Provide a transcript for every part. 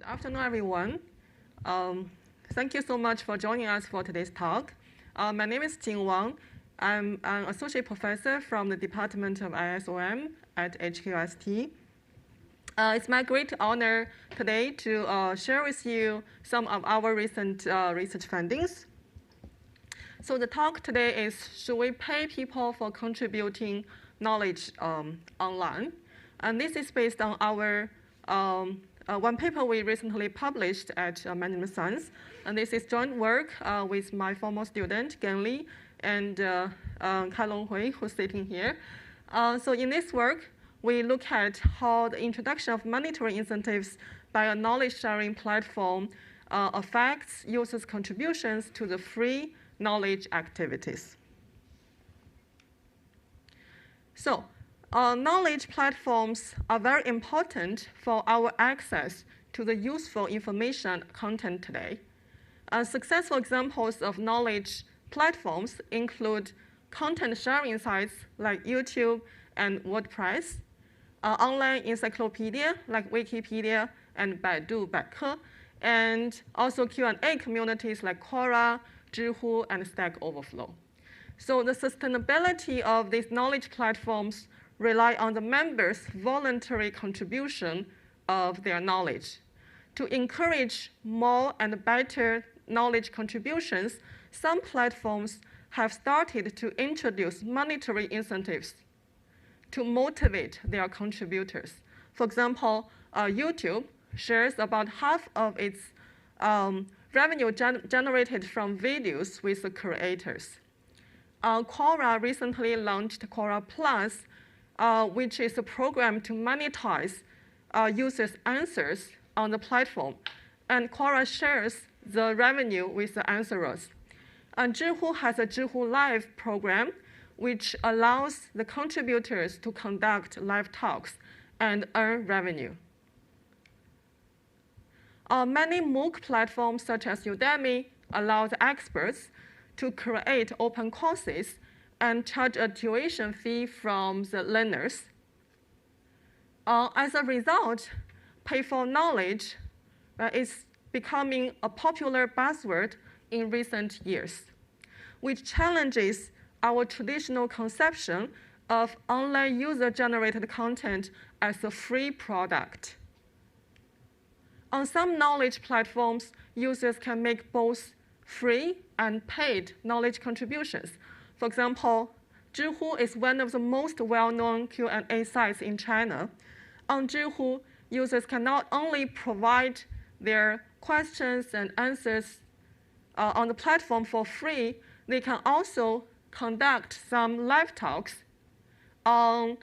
Good afternoon, everyone. Thank you so much for joining us for today's talk. My name is Jing Wang. I'm an associate professor from the Department of ISOM at HKUST. It's my great honor today to share with you some of our recent research findings. So the talk today is, should we pay people for contributing knowledge online? And this is based on our one paper we recently published at Management Science. And this is joint work with my former student, Gan Li, and Kai Long Hui, who's sitting here. So in this work, we look at how the introduction of monetary incentives by a knowledge-sharing platform affects users' contributions to the free knowledge activities. So, knowledge platforms are very important for our access to the useful information content today. Successful examples of knowledge platforms include content sharing sites like YouTube and WordPress, online encyclopedia like Wikipedia and Baidu Baike, and also Q&A communities like Quora, Zhihu, and Stack Overflow. So the sustainability of these knowledge platforms rely on the members' voluntary contribution of their knowledge. To encourage more and better knowledge contributions, some platforms have started to introduce monetary incentives to motivate their contributors. For example, YouTube shares about half of its revenue generated from videos with the creators. Quora recently launched Quora Plus, which is a program to monetize users' answers on the platform. And Quora shares the revenue with the answerers. And Zhihu has a Zhihu Live program, which allows the contributors to conduct live talks and earn revenue. Many MOOC platforms, such as Udemy, allow the experts to create open courses and charge a tuition fee from the learners. As a result, pay for knowledge is becoming a popular buzzword in recent years, which challenges our traditional conception of online user-generated content as a free product. On some knowledge platforms, users can make both free and paid knowledge contributions. For example, Zhihu is one of the most well-known Q&A sites in China. On Zhihu, users can not only provide their questions and answers on the platform for free, they can also conduct some live talks on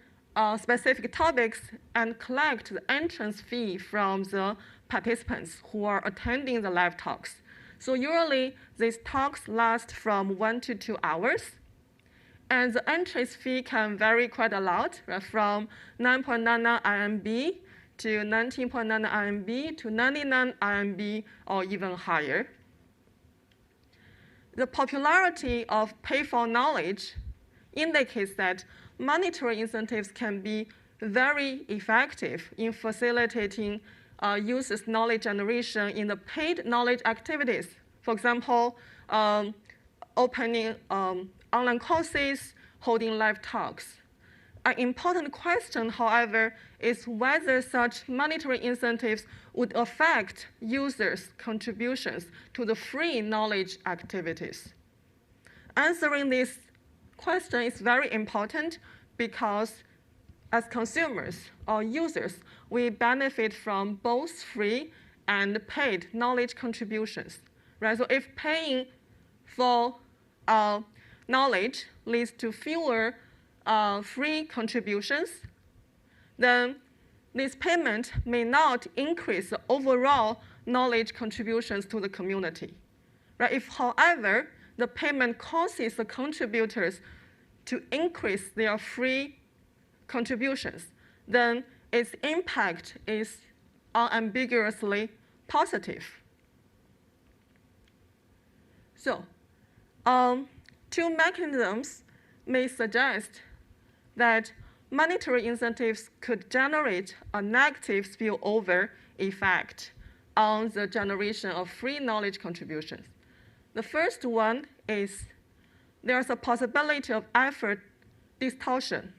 specific topics and collect the entrance fee from the participants who are attending the live talks. So usually, these talks last from 1 to 2 hours. And the entrance fee can vary quite a lot, right? From 9.99 RMB to 19.99 RMB to 99 RMB or even higher. The popularity of pay for knowledge indicates that monetary incentives can be very effective in facilitating users' knowledge generation in the paid knowledge activities. For example, opening online courses, holding live talks. An important question, however, is whether such monetary incentives would affect users' contributions to the free knowledge activities. Answering this question is very important because as consumers or users, we benefit from both free and paid knowledge contributions. Right? So if paying for knowledge leads to fewer free contributions, then this payment may not increase the overall knowledge contributions to the community. Right? If, however, the payment causes the contributors to increase their free contributions, then its impact is unambiguously positive. So, two mechanisms may suggest that monetary incentives could generate a negative spillover effect on the generation of free knowledge contributions. The first one is there's a possibility of effort distortion.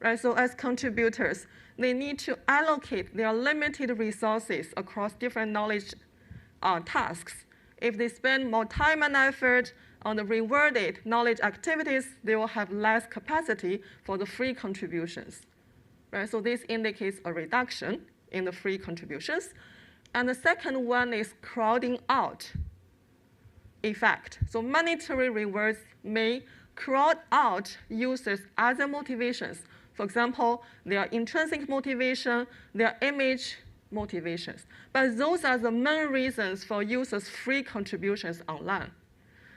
Right? So as contributors, they need to allocate their limited resources across different knowledge tasks. If they spend more time and effort on the rewarded knowledge activities, they will have less capacity for the free contributions. Right? So this indicates a reduction in the free contributions. And the second one is crowding out effect. So monetary rewards may crowd out users' other motivations. For example, their intrinsic motivation, their image motivations. But those are the main reasons for users' free contributions online.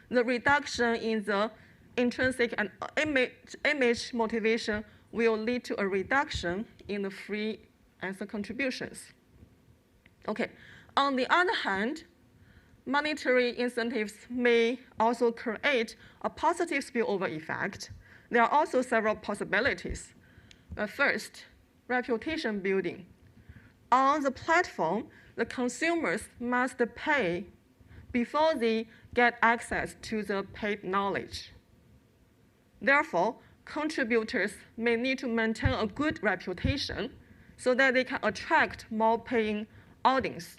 The reduction in the intrinsic and image motivation will lead to a reduction in the free answer contributions. Okay. On the other hand, monetary incentives may also create a positive spillover effect. There are also several possibilities. First, reputation building. On the platform, the consumers must pay before they get access to the paid knowledge. Therefore, contributors may need to maintain a good reputation so that they can attract more paying audience.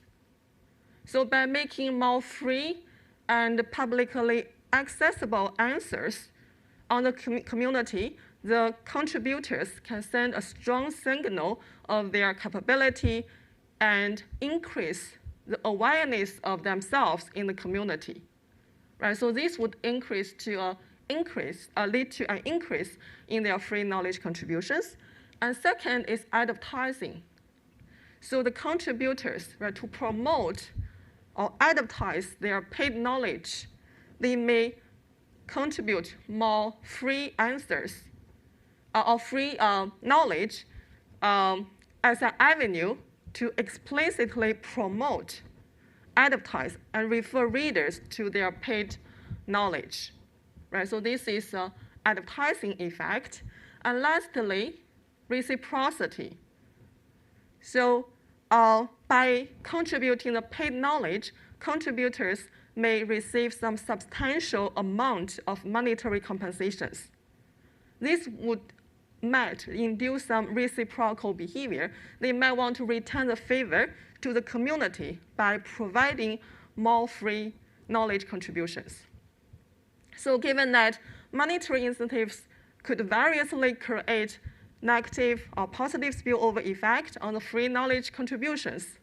So by making more free and publicly accessible answers on the community, the contributors can send a strong signal of their capability and increase the awareness of themselves in the community. Right? So this would lead to an increase in their free knowledge contributions. And second is advertising. So the contributors, right, to promote or advertise their paid knowledge, they may contribute more free answers or free knowledge as an avenue to explicitly promote, advertise, and refer readers to their paid knowledge. Right? So this is an advertising effect. And lastly, reciprocity. So by contributing the paid knowledge, contributors may receive some substantial amount of monetary compensations. This might induce some reciprocal behavior. They might want to return the favor to the community by providing more free knowledge contributions. So given that monetary incentives could variously create negative or positive spillover effect on the free knowledge contributions,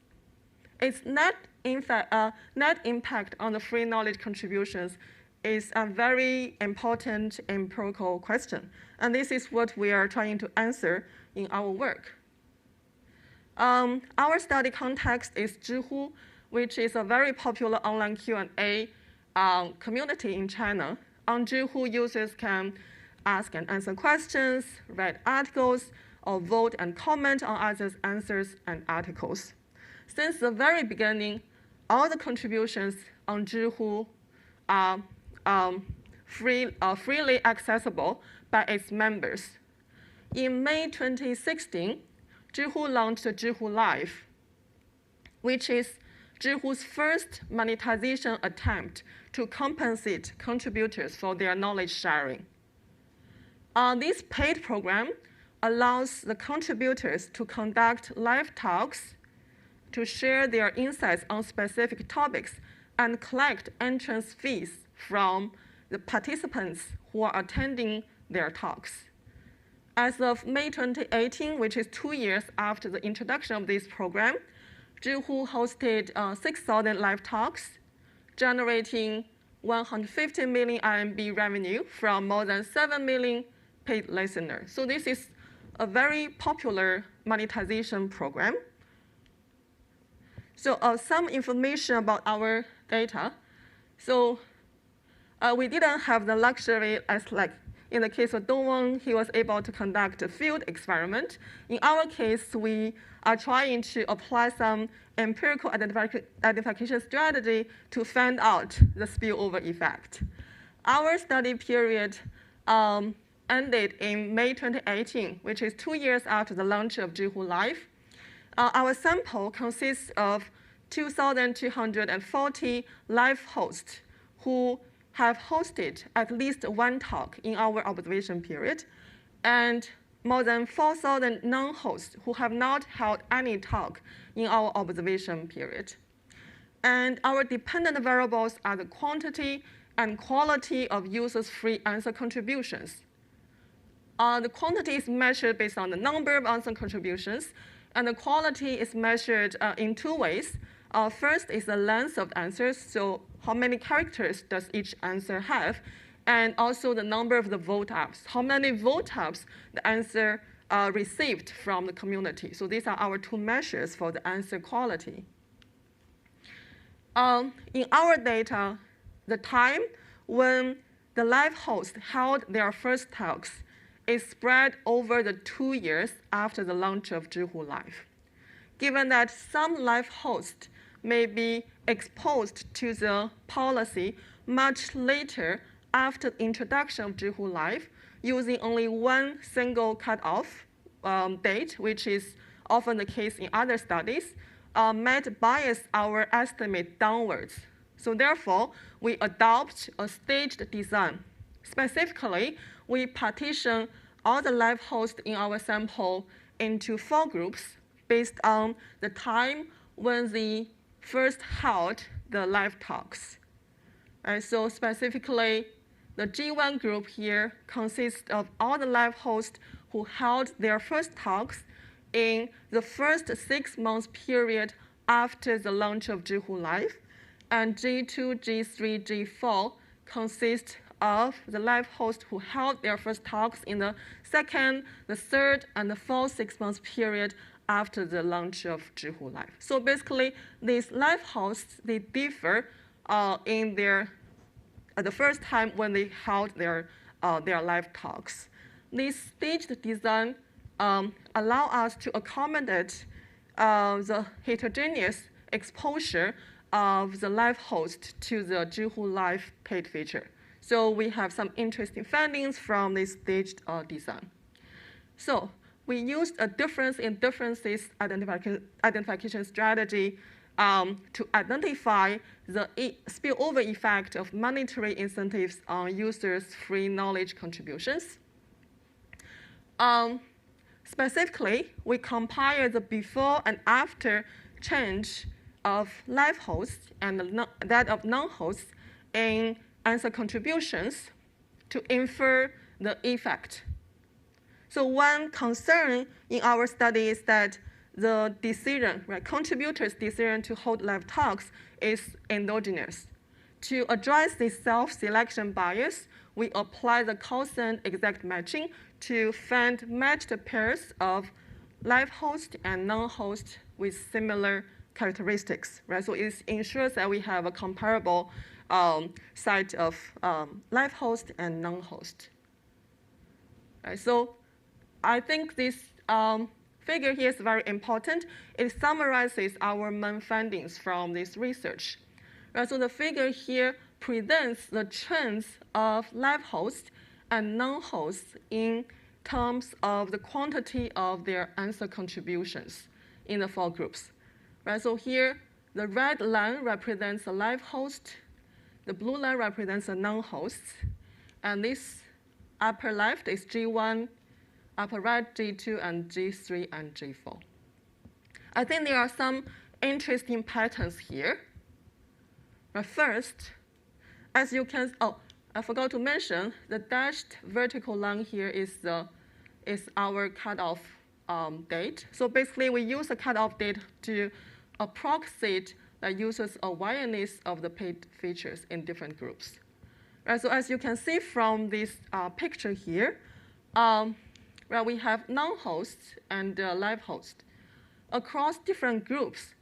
its net impact on the free knowledge contributions is a very important empirical question. And this is what we are trying to answer in our work. Our study context is Zhihu, which is a very popular online Q&A community in China. On Zhihu, users can ask and answer questions, read articles, or vote and comment on others' answers and articles. Since the very beginning, all the contributions on Zhihu are freely accessible by its members. In May 2016, Zhihu launched Zhihu Live, which is Zhihu's first monetization attempt to compensate contributors for their knowledge sharing. This paid program allows the contributors to conduct live talks, to share their insights on specific topics, and collect entrance fees from the participants who are attending their talks. As of May 2018, which is 2 years after the introduction of this program, Zhihu hosted 6,000 live talks, generating 150 million RMB revenue from more than 7 million paid listeners. So this is a very popular monetization program. So some information about our data. So we didn't have the luxury as like in the case of Dongwang, he was able to conduct a field experiment. In our case, we are trying to apply some empirical identification strategy to find out the spillover effect. Our study period ended in May 2018, which is 2 years after the launch of Zhihu Live. Our sample consists of 2,240 live hosts who have hosted at least one talk in our observation period, and more than 4,000 non-hosts who have not held any talk in our observation period. And our dependent variables are the quantity and quality of users' free answer contributions. The quantity is measured based on the number of answer contributions, and the quality is measured in two ways. First is the length of answers, so how many characters does each answer have, and also the number of the vote-ups, how many vote-ups the answer received from the community. So these are our two measures for the answer quality. In our data, the time when the live host held their first talks is spread over the 2 years after the launch of Zhihu Live. Given that some live hosts may be exposed to the policy much later after the introduction of Zhihu Live, using only one single cutoff date, which is often the case in other studies, might bias our estimate downwards. So therefore, we adopt a staged design. Specifically, we partition all the live hosts in our sample into 4 groups based on the time when they first held the live talks. So specifically, the G1 group here consists of all the live hosts who held their first talks in the first 6 months period after the launch of Zhihu Live. And G2, G3, G4 consist of the live hosts who held their first talks in the second, the third, and the fourth 6 months period after the launch of Zhihu Live. So basically, these live hosts, they differ in their the first time when they held their live talks. This staged design allow us to accommodate the heterogeneous exposure of the live host to the Zhihu Live paid feature. So we have some interesting findings from this staged design. So we used a difference in differences identification strategy to identify the spillover effect of monetary incentives on users' free knowledge contributions. Specifically, we compare the before and after change of live hosts and that of non-hosts in answer contributions to infer the effect. So one concern in our study is that the decision, contributors' decision to hold live talks is endogenous. To address this self-selection bias, we apply the quotient exact matching to find matched pairs of live host and non-host with similar characteristics. So it ensures that we have a comparable set of live host and non-host. So I think this figure here is very important. It summarizes our main findings from this research. So the figure here presents the trends of live hosts and non-hosts in terms of the quantity of their answer contributions in the 4 groups. So here, the red line represents a live host, the blue line represents a non-host, and this upper left is G1, upper right G2, and G3 and G4. I think there are some interesting patterns here. First, as you can, I forgot to mention, the dashed vertical line here is our cutoff date. So basically, we use a cutoff date to approximate the user's awareness of the paid features in different groups. So as you can see from this picture here, we have non-hosts and live hosts. Across different groups,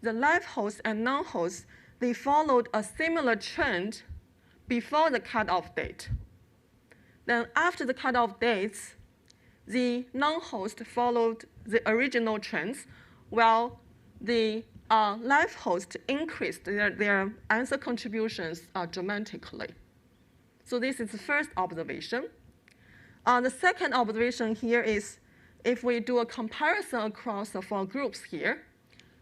the live hosts and non-hosts, they followed a similar trend before the cutoff date. Then after the cutoff dates, the non-host followed the original trends, while the live host increased their answer contributions dramatically. So this is the first observation. The second observation here is if we do a comparison across the 4 groups here,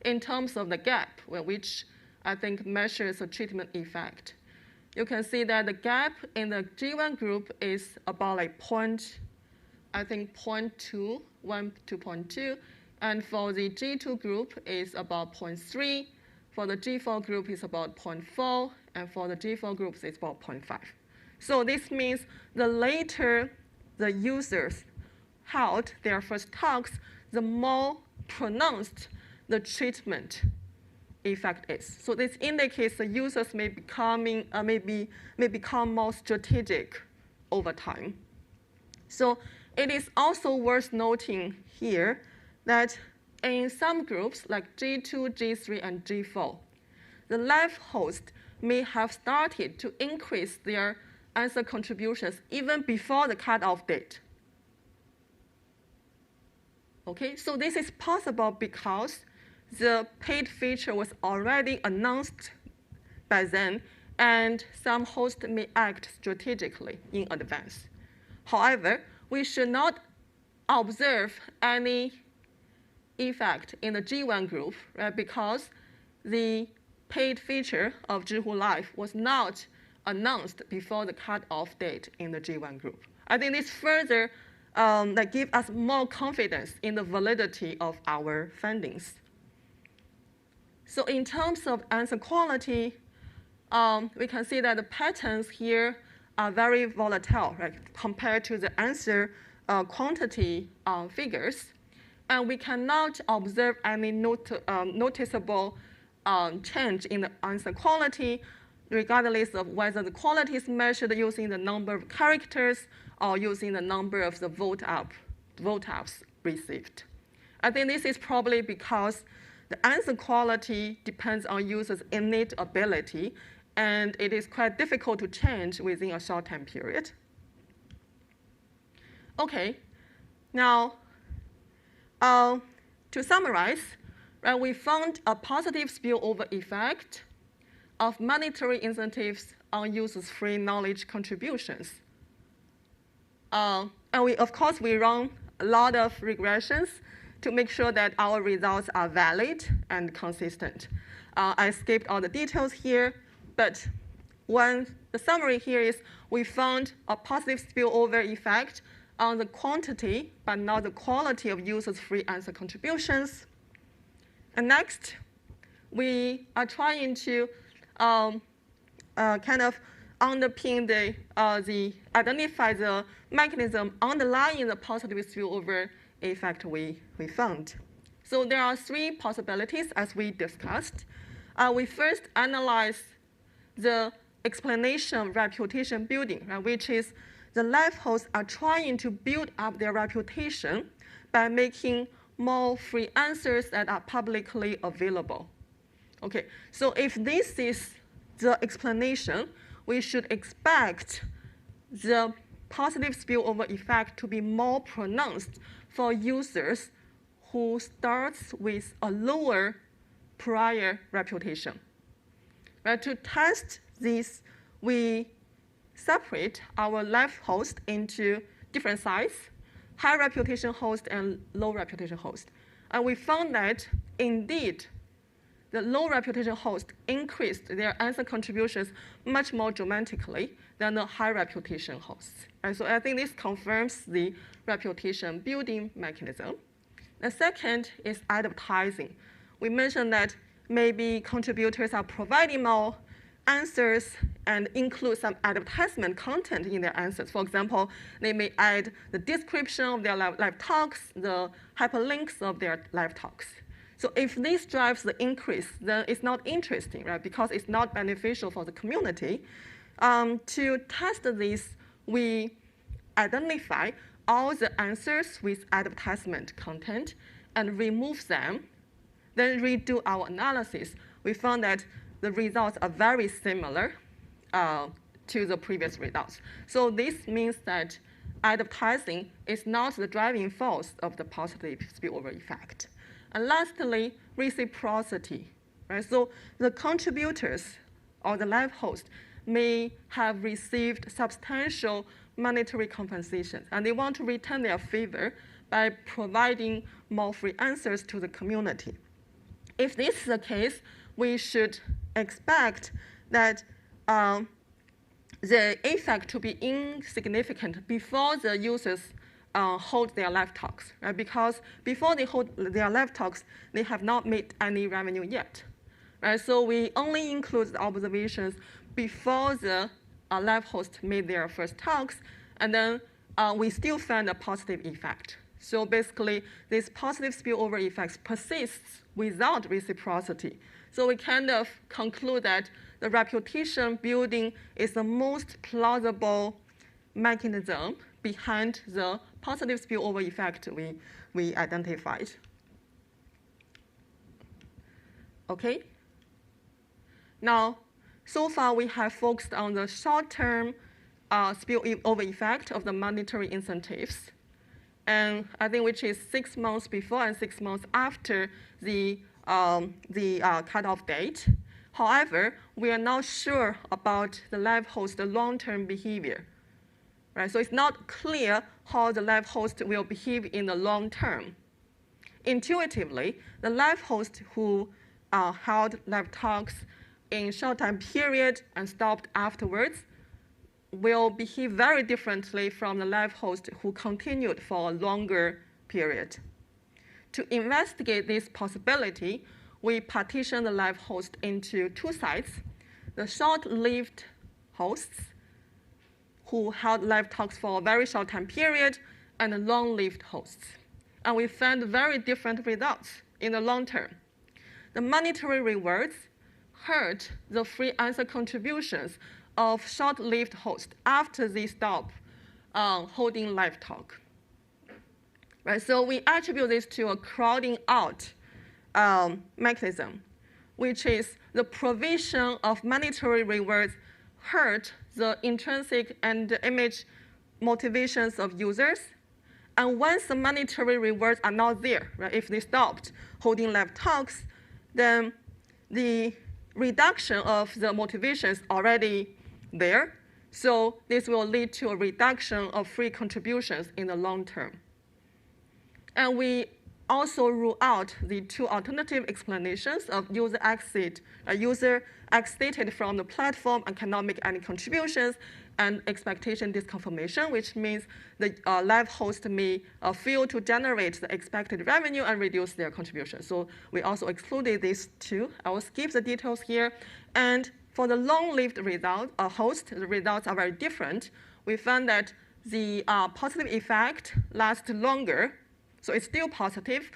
in terms of the gap, which I think measures the treatment effect. You can see that the gap in the G1 group is about like 0.2, 1 to 0.2. And for the G2 group, is about 0.3. For the G4 group, it's about 0.4. And for the G4 groups, it's about 0.5. So this means the later the users held their first talks, the more pronounced the treatment effect is. So this indicates the users may become more strategic over time. So it is also worth noting here that in some groups like G2, G3, and G4, the live host may have started to increase their answer contributions even before the cutoff date. Okay, so this is possible because the paid feature was already announced by then, and some hosts may act strategically in advance. However, we should not observe any effect in the G1 group, right, because the paid feature of Zhihu Live was not announced before the cutoff date in the G1 group. I think this further gives us more confidence in the validity of our findings. So in terms of answer quality, we can see that the patterns here are very volatile, right, compared to the answer quantity figures. And we cannot observe any noticeable change in the answer quality, regardless of whether the quality is measured using the number of characters or using the number of the vote ups received. I think this is probably because the answer quality depends on users' innate ability, and it is quite difficult to change within a short time period. Okay, now to summarize, right, we found a positive spillover effect of monetary incentives on users' free knowledge contributions. And of course, we run a lot of regressions to make sure that our results are valid and consistent. I skipped all the details here, but the summary here is we found a positive spillover effect on the quantity, but not the quality of users' free answer contributions. And next, we are trying to kind of underpin identify the mechanism underlying the positive spillover effect we found. So there are three possibilities as we discussed. We first analyze the explanation reputation building, right, which is the live hosts are trying to build up their reputation by making more free answers that are publicly available. Okay, so if this is the explanation, we should expect the positive spillover effect to be more pronounced for users who starts with a lower prior reputation. Right, to test this, we separate our live host into different size, high reputation host and low reputation host. And we found that, indeed, the low reputation host increased their answer contributions much more dramatically than the high reputation hosts. And so I think this confirms the reputation building mechanism. The second is advertising. We mentioned that maybe contributors are providing more answers and include some advertisement content in their answers. For example, they may add the description of their live talks, the hyperlinks of their live talks. So if this drives the increase, then it's not interesting, right? Because it's not beneficial for the community. To test this, we identify all the answers with advertisement content and remove them, then redo our analysis. We found that the results are very similar to the previous results. So this means that advertising is not the driving force of the positive spillover effect. And lastly, reciprocity. Right? So the contributors or the live host may have received substantial monetary compensation, and they want to return their favor by providing more free answers to the community. if this is the case, we should expect that the effect to be insignificant before the users hold their live talks, right? Because before they hold their live talks, they have not made any revenue yet, right? So we only include the observations before the live host made their first talks, and then we still find a positive effect. So basically, this positive spillover effects persists without reciprocity. So we kind of conclude that the reputation building is the most plausible mechanism behind the positive spillover effect we identified. Okay? Now, so far we have focused on the short-term spillover effect of the monetary incentives, and I think which is 6 months before and 6 months after the cutoff date. However, we are not sure about the live host long-term behavior, right? So it's not clear how the live host will behave in the long term. Intuitively, the live host who held live talks in short time period and stopped afterwards will behave very differently from the live host who continued for a longer period. To investigate this possibility, we partition the live host into 2 sites: the short-lived hosts who held live talks for a very short time period, and the long-lived hosts. And we found very different results in the long term. The monetary rewards hurt the free answer contributions of short-lived hosts after they stop holding live talk. Right, so we attribute this to a crowding out mechanism, which is the provision of monetary rewards hurt the intrinsic and image motivations of users. And once the monetary rewards are not there, right, if they stopped holding live talks, then the reduction of the motivation is already there. So this will lead to a reduction of free contributions in the long term. And we also rule out the 2 alternative explanations of user exited from the platform and cannot make any contributions, and expectation disconfirmation, which means the live host may fail to generate the expected revenue and reduce their contribution. So we also excluded these 2. I will skip the details here. And for the long-lived host, the results are very different. We found that the positive effect lasts longer. So it's still positive,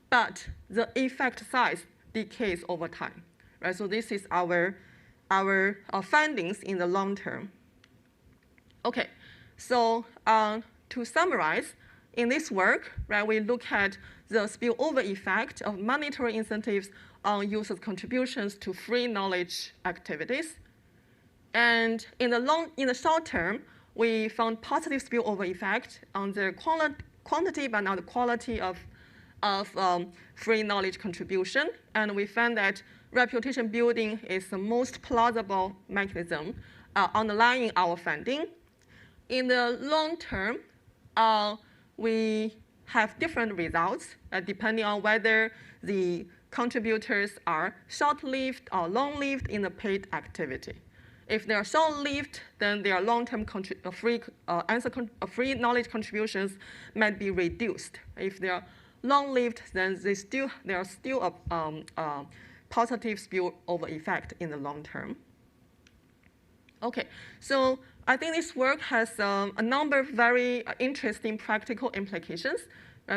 but the effect size decays over time, right? So this is our findings in the long term. Okay, so to summarize, in this work, right, we look at the spillover effect of monetary incentives on users' contributions to free knowledge activities. And in the short term, we found positive spillover effect on the quantity but not the quality of free knowledge contribution. And we found that reputation building is the most plausible mechanism underlying our finding. In the long term, we have different results depending on whether the contributors are short-lived or long-lived in the paid activity. If they are short-lived, then their long-term free knowledge contributions might be reduced. If they are long-lived, then there are still a positive spillover effect in the long term. Okay, so I think this work has a number of very interesting practical implications.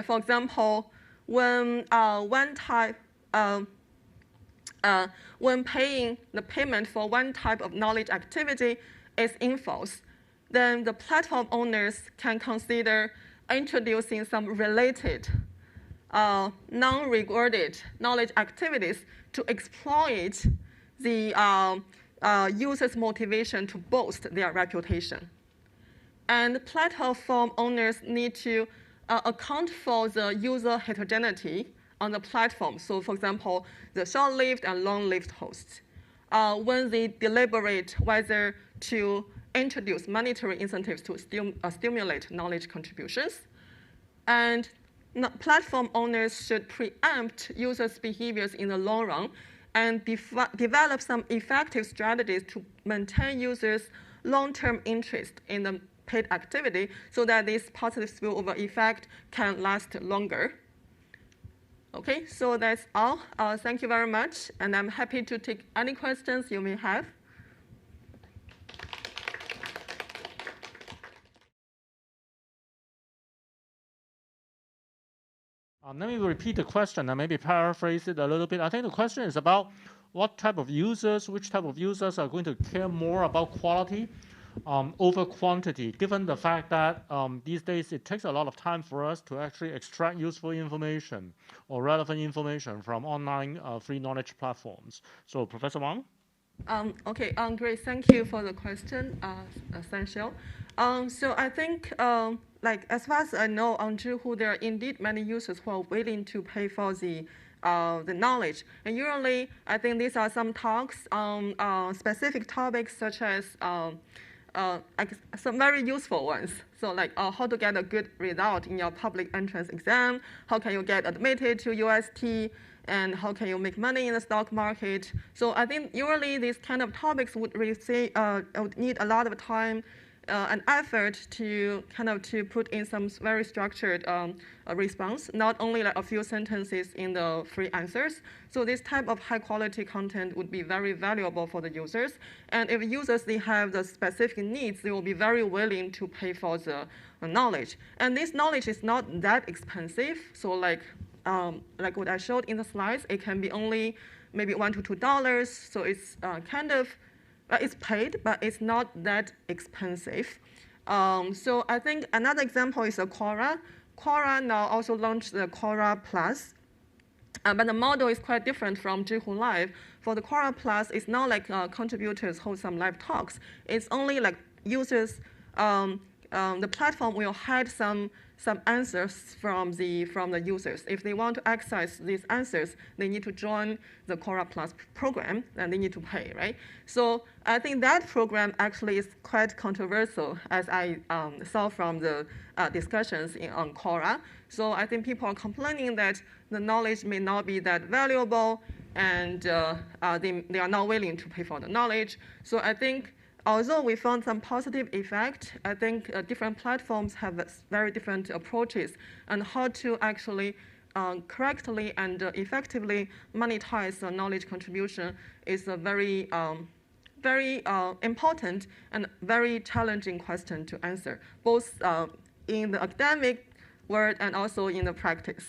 For example, when when paying the payment for one type of knowledge activity is infos, then the platform owners can consider introducing some related, non-rewarded knowledge activities to exploit the users' motivation to boost their reputation. And platform owners need to account for the user heterogeneity on the platform. So for example, the short-lived and long-lived hosts. When they deliberate whether to introduce monetary incentives to stimulate knowledge contributions. And platform owners should preempt users' behaviors in the long run and develop some effective strategies to maintain users' long-term interest in the paid activity so that this positive spillover effect can last longer. Okay, so that's all. Thank you very much, and I'm happy to take any questions you may have. Let me repeat the question and maybe paraphrase it a little bit. I think the question is about what type of users, which type of users are going to care more about quality over quantity, given the fact that these days it takes a lot of time for us to actually extract useful information or relevant information from online free knowledge platforms. So, Professor Wang? Okay, great. Thank you for the question, Sanxiu. So I think, like as far as I know, on Zhihu there are indeed many users who are willing to pay for the knowledge. And usually, I think these are some talks on specific topics such as some very useful ones. So like how to get a good result in your public entrance exam, how can you get admitted to UST, and how can you make money in the stock market. So I think usually these kind of topics would need a lot of time and effort to put in some very structured response, not only like a few sentences in the free answers. So this type of high quality content would be very valuable for the users. And if users, they have the specific needs, they will be very willing to pay for the knowledge. And this knowledge is not that expensive. So like what I showed in the slides, it can be only maybe $1 to $2. So it's it's paid, but it's not that expensive. So I think another example is Quora. Quora now also launched the Quora Plus, but the model is quite different from Zhihu Live. For the Quora Plus, it's not like contributors hold some live talks. It's only like users. The platform will hide some answers from the users. If they want to access these answers, they need to join the Quora Plus program, and they need to pay, right? So I think that program actually is quite controversial, as I saw from the discussions on Quora. So I think people are complaining that the knowledge may not be that valuable, and they are not willing to pay for the knowledge. So I think, although we found some positive effect, I think different platforms have very different approaches on how to actually correctly and effectively monetize the knowledge contribution is a very, very important and very challenging question to answer, both in the academic world and also in the practice.